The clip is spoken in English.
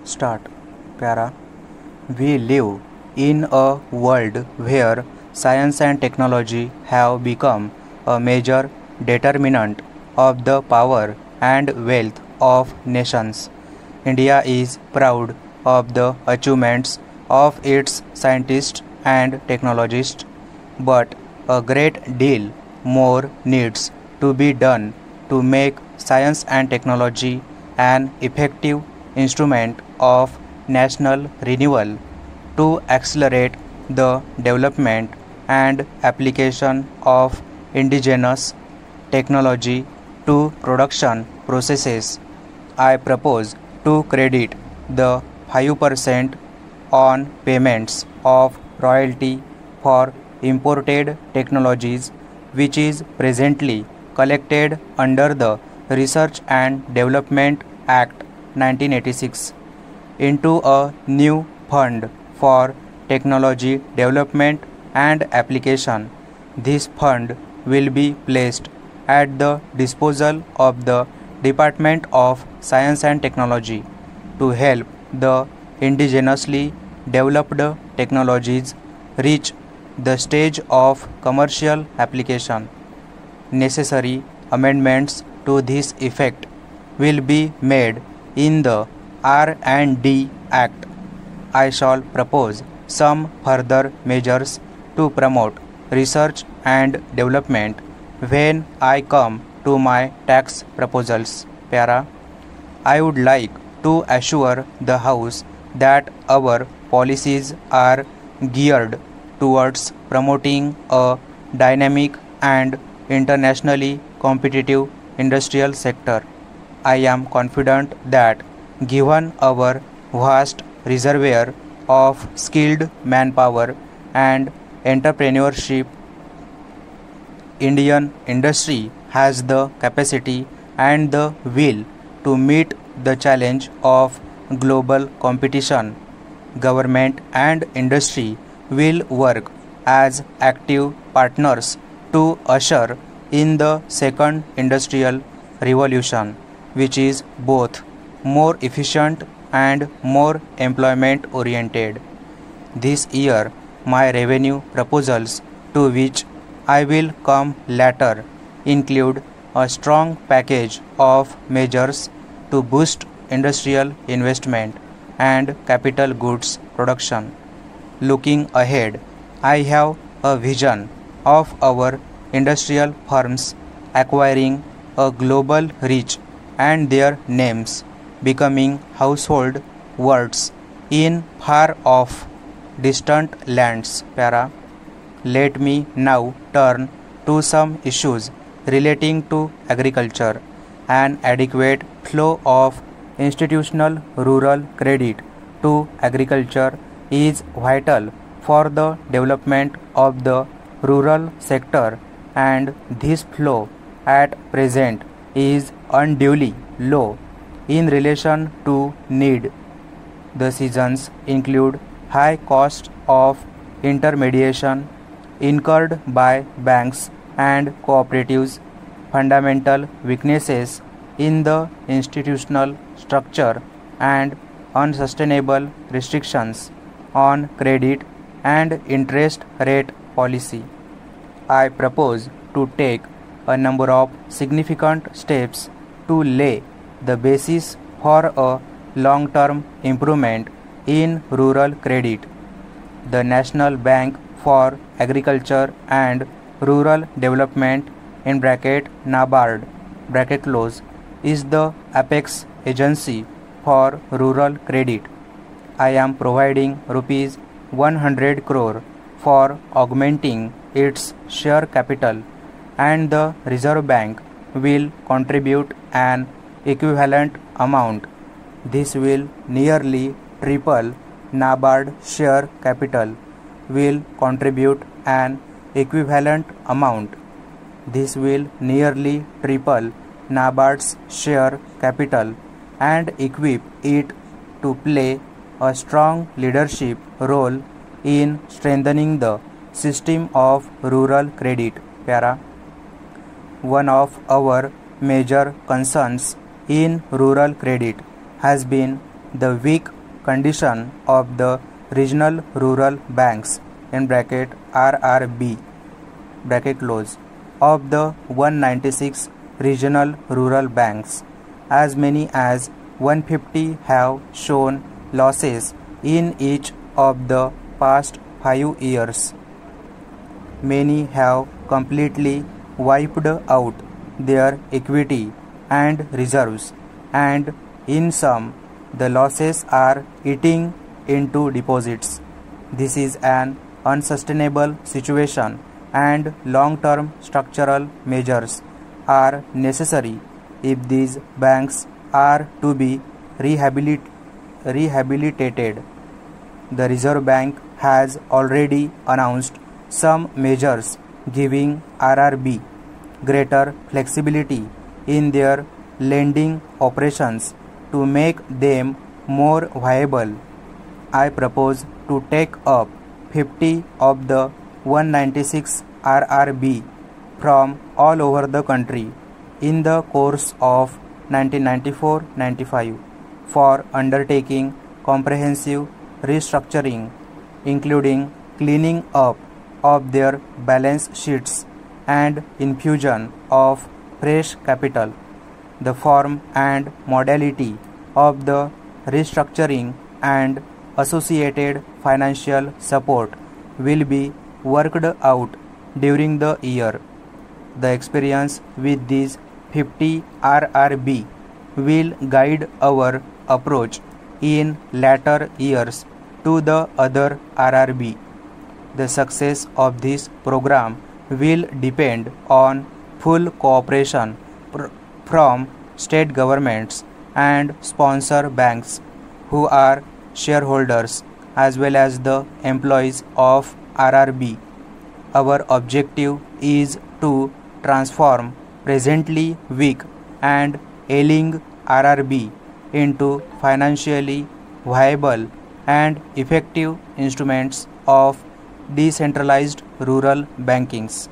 Start. Para. We live in a world where science and technology have become a major determinant of the power and wealth of nations. India is proud of the achievements of its scientists and technologists, but a great deal more needs to be done to make science and technology an effective instrument of national renewal to accelerate the development and application of indigenous technology to production processes. I propose to credit the 5% on payments of royalty for imported technologies which is presently collected under the Research and Development Act 1986 into a new fund for technology development and application. This fund will be placed at the disposal of the Department of Science and Technology to help the indigenously developed technologies reach the stage of commercial application. Necessary amendments to this effect will be made in the R&D Act. I shall propose some further measures to promote research and development when I come to my tax proposals. Para. I would like to assure the House that our policies are geared towards promoting a dynamic and internationally competitive industrial sector. I am confident that given our vast reservoir of skilled manpower and entrepreneurship, Indian industry has the capacity and the will to meet the challenge of global competition. Government and industry will work as active partners to usher in the second industrial revolution, which is both more efficient and more employment oriented. This year, my revenue proposals, to which I will come later, include a strong package of measures to boost industrial investment and capital goods production. Looking ahead, I have a vision of our industrial firms acquiring a global reach and their names becoming household words in far off distant lands. Para. Let me now turn to some issues relating to agriculture. An adequate flow of institutional rural credit to agriculture is vital for the development of the rural sector, and this flow at present is unduly low in relation to need. The reasons include high cost of intermediation incurred by banks and cooperatives, fundamental weaknesses in the institutional structure, and unsustainable restrictions on credit and interest rate policy. I propose to take a number of significant steps to lay the basis for a long-term improvement in rural credit. The National Bank for Agriculture and Rural Development (NABARD) is the apex agency for rural credit. I am providing rupees 100 crore for augmenting its share capital, and the Reserve Bank will contribute an equivalent amount. This will nearly triple NABARD share capital will contribute an equivalent amount. This will nearly triple NABARD's share capital and equip it to play a strong leadership role in strengthening the system of rural credit. Para. One of our major concerns in rural credit has been the weak condition of the regional rural banks in bracket RRB bracket close of the 196 regional rural banks. As many as 150 have shown losses in each of the past 5 years. Many have completely wiped out their equity and reserves, and in some, the losses are eating into deposits. This is an unsustainable situation, and long-term structural measures are necessary if these banks are to be rehabilitated. The Reserve Bank has already announced some measures giving RRB greater flexibility in their lending operations to make them more viable. I propose to take up 50 of the 196 RRB from all over the country in the course of 1994-95 for undertaking comprehensive restructuring, including cleaning up of their balance sheets and infusion of fresh capital. The form and modality of the restructuring and associated financial support will be worked out during the year. The experience with these 50 RRB will guide our approach in latter years to the other RRB. The success of this program will depend on full cooperation from state governments and sponsor banks who are shareholders as well as the employees of RRB. Our objective is to transform presently weak and ailing RRB into financially viable and effective instruments of decentralized rural bankings.